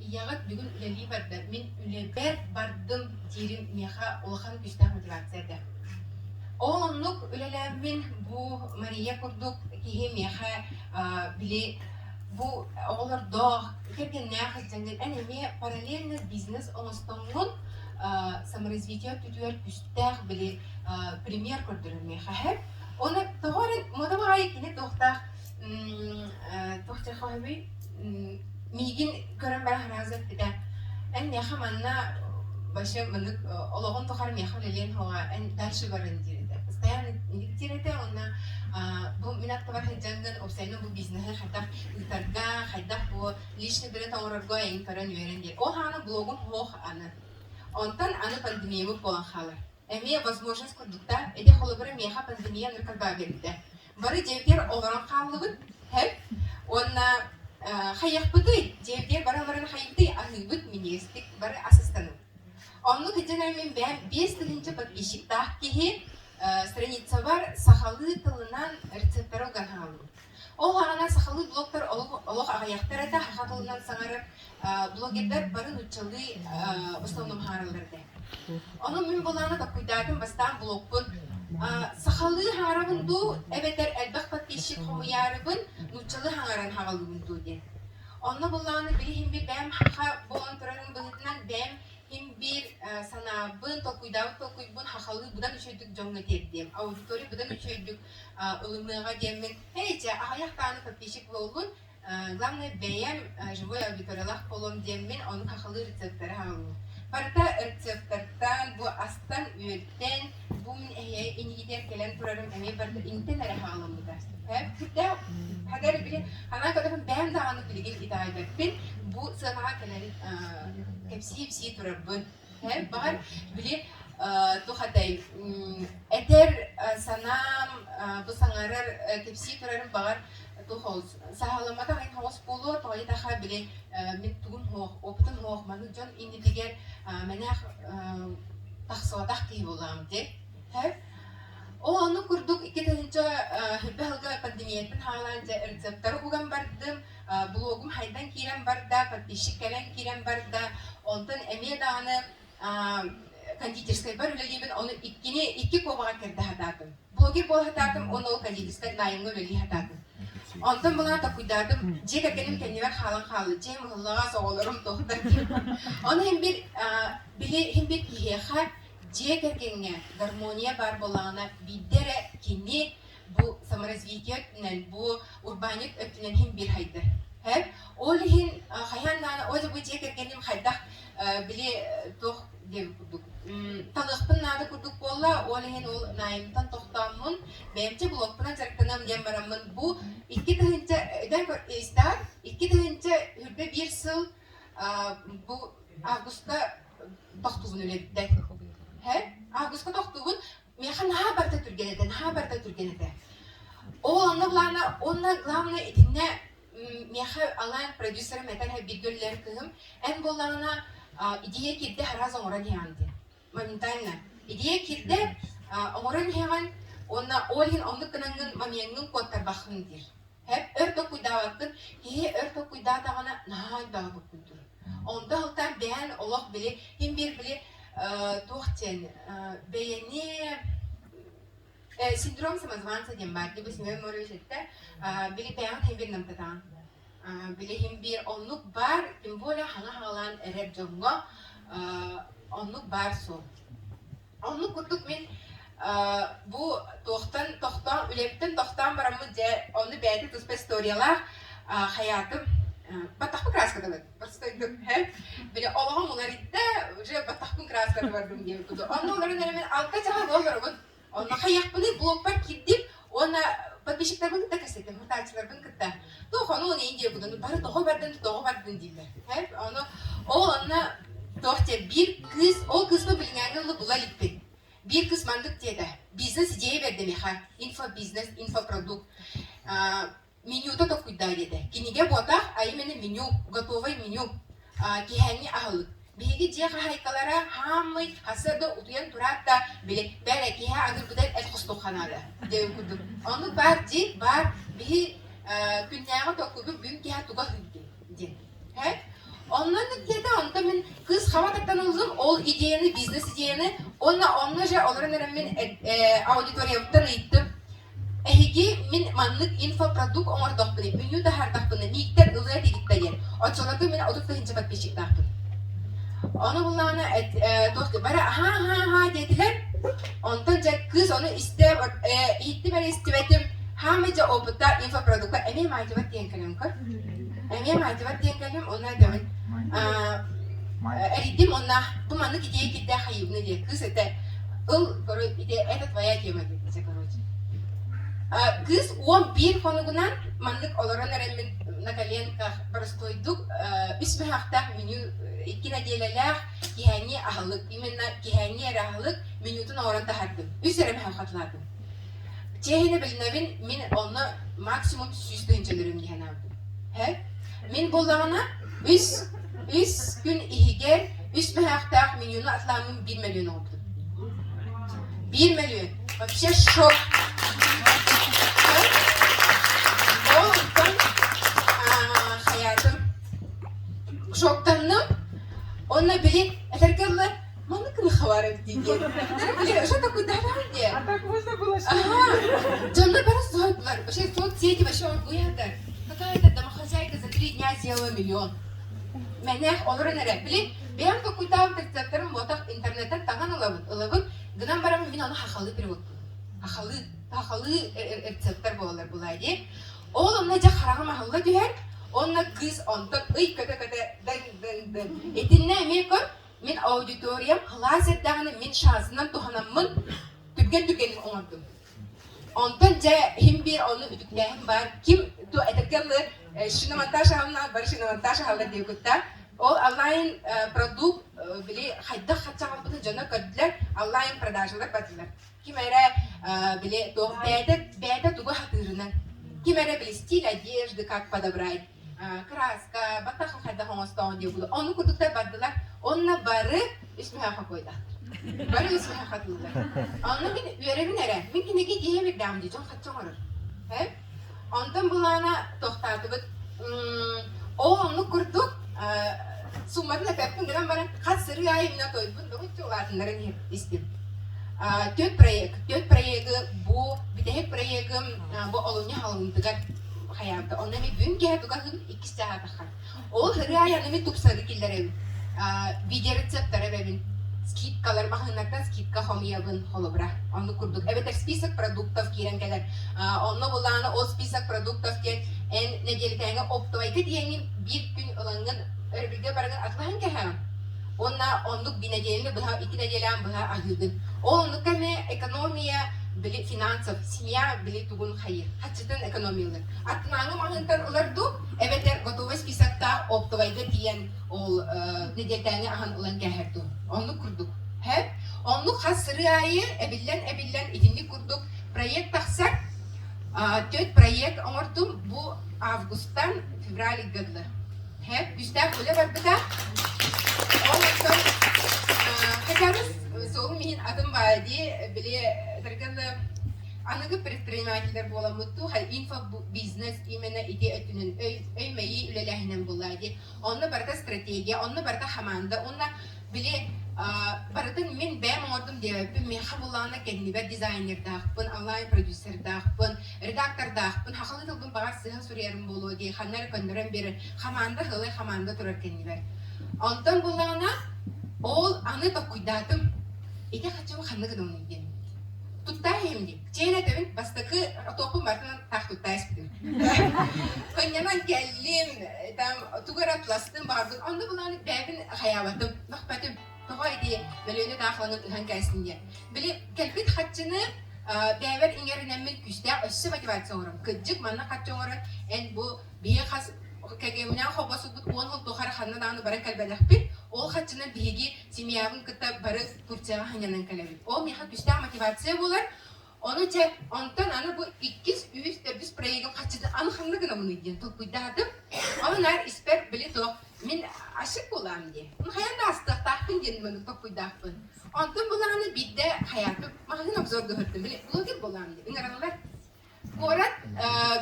Яғат бүгін үлелі барды. Мен үлебер бардым дерім меха олған күстақ мотивацияда. Оғынлық үлеләмін бұл Мария күрдік кейі меха біле бұл оғылар доқ керген нәқыз жәңген әнеме параллельный бизнес оңыстыңын саморазвитие түтуер күстақ біле пример көрдірін меха әп. Оны тоғырын мұдама ғайы кені тоқтақ тоқтақы Мигин көрөн бара харазат бита. Эн яха манна башы мынык ологон тохар меха лелен хога эн дальше барын дирете. Постоянно дирете онна бу минатта бар хеджанган обсайны бу бизнес хатта тарга хайда бу личный бирен таңырга эн көрөн верен дир. Ол хана блогун хох аны. Онтан аны пандемия болан хала. Эме возможность кудукта эде холобра меха пандемия ныркалба берди. Бары жевдер оларан каллыбыт. Хеп онна Хаях быды, девдер бараларын хайыды ахыбыт министик бары асыстану. Онлы кеденермен бәм 5 тылынчы подписчиктах кихи страница бар сахалы тылынан рецепттары оганхалу. Ол ағана сахалы блогтар олық ағаяқтар әді хақатылынан саңарып блогердер барын ұтчылы в основном хараларды. Оның мен боланы да күйдадым бастан блогпын. Сахалы харабынду эбетер әлбәқ подписчик хомуярыбын нучалы хаңаран хағалуынду де. Онны боланы білі химбир бәм хақа болан тұрарын бұлытынан бәм химбир санабын толкуйбын хақалы бұдан үшөйдік жоңға тердем. Аудитория бұдан үшөйдік ылымыға демін. Әйте, ағаяқтаны подписчик болын, главное бәйем живой аудиториялақ болын демін, оның хақалы рецепттары хағалуын. Барта рецепттардан, bu astan üyetten, bu inigiter gelen turarım emeği barta inten ara hağlamıda. Hep hadar bile, ana kadar ben de anı bilgin idare ettim. Bu sanağa gelen hepsi turarbın. Hep var bile tuhaday. Eter sanam bu sangarar hepsi turarım bağır. Tuhos. Sahalamata hain hos pulu toy daha bile mitun hoh, optun hoh manujon indi diğer menak tahsodak ki bulam de. Hep o onu kurduk iki tane belga pandemiyetin halanca reseptleri ugan bardım blogum haydan kiren barda patişik kelen kiren barda ondan emeğe dağını kanditerskaya var öyle gibi onu iki kovağa kerdi hatadım. Blogger bol hatadım onu kanditerskaya nayınlı öyle hatadım. Ondan buna da kuydadım. Jeka benim kendime halı. Jem Allah'a soğularım tohtar. Onu hem bir kiheha jeka kendine harmoniya var bolağına bidere kimi bu samaraзвитиятнен bu urbaniyet ötünen hem bir haydır. Hep olihin hayandan o da bu jeka kendim haydak bile toh dev kurduk. Tanıqpın nadı kurduk bolla olihin ol naimtan tohtamın bence blogpına jarktanam yemaramın bu iki tığınca hürbe bir sıl bu Ağustos'ta tohtuğun öyle de. He? Ağustos'ta tohtuğun mehan ha barda Türkiye'de. O anlamda ona glavna edinne meha alan prodüser meten hep bir göller kığım en bollarına ideya kirde harazan oran yandı. Momentanla ideya kirde oran hemen ona olhin onu kınangın mamyangın kotar bakındır. Hep örtü kuydavatın, örtü kuydatağına nahay dağı bakındır. Onda haltan beğen olaq bile, hem bir bile tohten beğeni sindrom samazvansa diyem var. Gibi sinir morajette bile beğen hem bir namtatan. Bile hem bir onluk bar, hem böyle hana halan erep jonga onluk bar so. Onluk kutuk min bu tohtan ülepten tohtan baramı de onu beğendi tuzpe storyalar hayatım bataklı kraskada var. Başlaydık hep böyle Allah'ım onlar itte уже bataklı kraskada vardım diye kudu. Onların hemen altta çaha dolarımın. Onlar hayak bunu bloglar gidip ona подписчиктарбын кытта кастетем, муртачыларбын кытта. Тох onu onu ince kudu. Bari tohu bardın diyorlar. Hep onu ona tohte bir kız o kısmı bilinenli bulalipti. Bir kısmandık diye de biznes ideyi verdi meha. Info business, info produkt. Menüda da kuyda dedi. Kinige botak, ayımene menü, готовый menü. Kihani ahıl. Bihi diye haykalara hamı hasırda utuyan turatta bile böyle kiha adır budar et kustukhanalı. Diye kuduk. Onu bar bihi künyağı da kubu büm kiha tuga hüldü. Diye. Onların kız havataktan oldum, ol ideyini, biznes ideyini, onunla olarak min auditoriyamdan eğittim. Ehigi min manlık infoprodukt onlar dokbini, minyu da her dokbini, miktar ılığa dedikleri. Açıladı min odukta hinçapat beşik dokbini. Onu bunlarına dostum, bana ha dediler. Ondan kız onu hitti ben istemedim. Hamice obutta infoprodukta, emeğe macibat diyen kalıyorum kır. Emeğe macibat diyen kalıyorum, onlar demin. Eridim ona, bu manlık ideye gitti hayıbını diye. Kız ete, koru ide etet vaya kema gitti korucu. Kız uam bir konugundan manlık olarak neremin nakaliyen barastoyduk. Üsme hakta menü ikine diyeler kihani ahlık, imenna kihani erahlık menütün oran tahattım. Üzerime hakatladım. Cehine bilinevin min onu maksimum süslü incelerim diye aldım. He? Min bulağına üç gün ihiger üsme hakta menütün atlamın 1 milyon oldu. 1 milyon. Вообще şok. Hayatım şoktandım. Onunla bile eterkalla manlık mı havarım diye. Bile şu da kudaram diye. Так можно было что? Canlar bana sordular. Соцсети вообще он уятар. Какая-то домохозяйка за 3 дня сделала миллион. Мене олору нере. Били, ben de kuytağım tekzetlerim botak internetten tağan ılabın. Gıdan baramı ben onu hakalı perevot. Hakalı retseptler boğalar bulay diye. Oğlum nece harağım ahılla düher. Onunla kız ondan kata den. Etinne emekon min auditoriyam halas ettiğini min şahsından tuhanamın tükenin onardım. Ondan hem bir onu üdükleyen var. Kim tu etekelle şunu montaj halına var şunu montaj halına diye kutta. O online produkt bile hayda hatta bunu cana kadar online prodajlar batırlar. Kim era bile to beta tugu hatırına. Kim era bile stil одежды как подобрать. Краска, батаха hayda homastan diye bu. Onu kurdukta battılar. Onunla barı üstüne haka koydu. Barı üstüne haka koydular. Onun bir üyerevi nere? Mümkün ki diye bir devam diyeceğim. Hatta olur. He? Ondan bulana tohtadı. O onu kurduk. Summadığında pepkin gelen bana kaç sırı yayı minat oydu. Bunu hiç olatınların hep istim. Dört proyekti bu, bir de hep proyekim bu olunya halıntıgar hayatı. Ondan bir gün geldi bakın 2 saat akar. O hırı ayağını tupsadı killerim. Video reseptleri verin. Skitkalar bakınlardan skitka homiyabın holubra. Onu kurduk. Evet, spisak produktov kiren gelir. Onu bulana o spisak produktov kiren en nedelitenge optoydu diyenin bir gün olanın örgüde barangın atlahan kehem. Ona onluk bir nedelini bıha 2 nedelen bıha ahıldın. O onluk kame ekonomiya bile finansal, simya bile tugun hayır. Haçıdan ekonomiyalar. Atlanım ahıntar olardu. Evet, готовый списакта optoydu diyen o nedelitenge ahın olan keherdu. Onu kurduk. Hep onluk hasırayı ebillen idinli kurduk. Proyekt taksak 4 proyekt onordum bu Ağustos'tan Fevral'e kadar. Hep güzel kule vardı da ondan kaçarız soğumayın adım var diye bile dergâlı anıgı предпринимательler bulamuttu hay info business imene ide ötünün öymeyi ülelehinen bulaydı onunla barda strateji onunla barda hamanda onunla bile baratın min ben ordum diye bir mehabulana kendini bir designer dağpın online producer dağpın redaktör dağpın hakalı tılgın bağır sıha sürüyerim bulu diye hanlar kondurun biri hamanda durur kendini ondan bulana ol anı da kuydadım ite kaçımı hanı kıdımını diye tuttayım diye çeyre demin bastakı topun barkından tak tuttayız bitim konyanan geldim tam tugara plastın bağırdım onda bulana bebin hayavatım nakbetim Toy diye böyle önü dağlanıp ıhan gelsin diye. Böyle kelbit haçını beraber ingerenemin güçte aşırı motivasyon oran. Kıcık manna kaçın oran. En bu bir has kagemine hobası bu 10 yıl doğar hanna dağını bara kalbelah bir. O haçını bilgi simyavın kıta bara kurçağa hanyanan kalbi. O miha güçte motivasyon bular. Onu çe ondan ana bu 200 proyektim haçını anı gına bunu diye. Tokuydadım. Onlar isper bile to min aşık olam diye. Hayatda hasta tahmin diye bunu tokuydadım. Ondan bulanı bidde hayatım mahın abzor gördüm bile blogger bulam diye. İnanırlar. Korat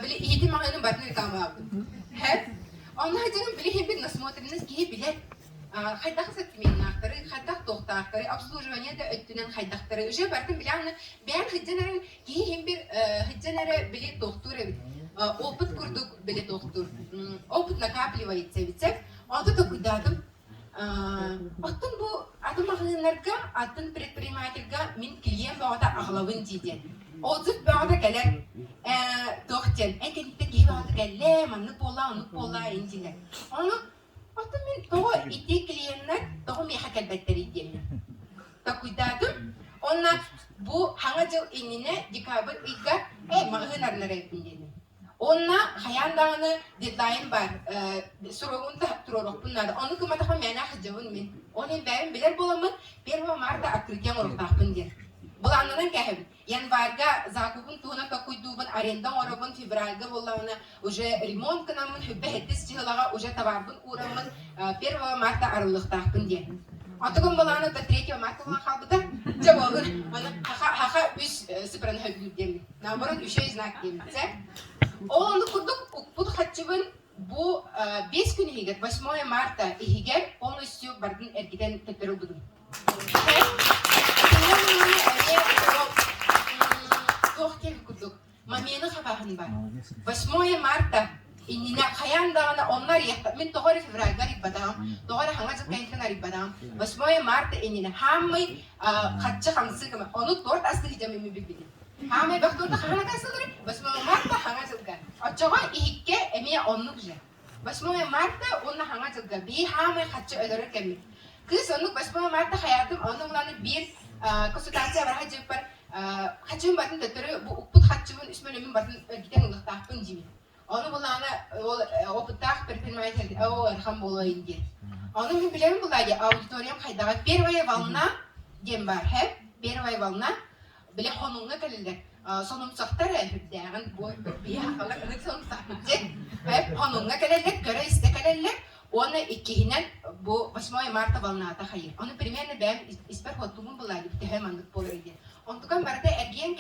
bile ihtim mahının batını kalmadım. Hep onlar canım bile hem bir nasıl motoriniz ki bile хайдах саттименнахтары, хайдах тохтахтары, обслуживание да өттүнен хайдахтары. Уже бартын биланы, бән хидженерин кейхин бир хидженере биле тохтуры бит. Опыт курдук биле тохтур. Опыт накапливается бит. Аты да куйдадым. Атын бу атын магыннарга, атын предпринимательга мин клиент багата аглавын диде. Отзыв багата келер тохтен. Экенте ки багата келе, манны пола индилер. Аны атын мин того ити клиенттер того меха келбеттер идем. Та куйдадым. Онна бу хаңа жыл иннине декабрь ыйга магыннарлар эпиндени. Онна хаяндагыны дедлайн бар. Сорогунда туророкпуннады. Оны кыматаха мена хыжабын мен. Оны бәрін билер боламын. 1 марта открытие орықтақпын дер. Бұл анынан кәхім. Январьга закупын туына какуйдубын, арендан орабын, февральга болауына уже ремонт кынамын, хүббе хеттес чығылаға уже товарбын урамын, 1 марта арылықтақпын дер. Атығын болауына да 3 марта болан қалбыда, жауағын, хақа 3 сыпырын хөбіліп демді. Наоборот, 3 знак демді. Оланды күрдік, ұқпұд қатшыбын, bu 5 gün higger, 8 Mart'a higger, полностью бардын эргиден төттөрү бүгүн. Тохтел күрдүк. Мамени хабарын бар. 8 Mart'a иннина хаяндагына оннар якта. Мен 9 февральга рибадам. 9 хаңа жаккайкына рибадам. 8 Mart'a иннина хаммай катчы хамсы кем. Оны торт асты жамы мебиби. Хамай бактурда хана касылыр. 8 Mart'a хаңа жакка. Ачага ихикке эмия оннук же. 8 Mart'a онна хаңа жакка. Би хамай катчы ödörü кем. Кыз оннук 8 Mart'a hayatım оннуңланы бир консультация бар хажып бар. Хачым батын төтөрү бу укпут хачымын үсмөлөмүн батын гитен улуктакпын жими. Оны буланы ол опыттак предприниматель архам болойын дер. Оны мен билем булайы аудиториям кайдага первая волна дем бар. Хеп первая волна биле хонуңга келилер. Сонумсактар дагын бу бия халык ынык сонумсактар. Хеп хонуңга келилер, көрө истекелелер. Оны иккиһинен бу 8 Mart'a волната хайыр. Оны примерно бәм испер хотумун булайы бите хемандык болор иде. Онтукан барда эрген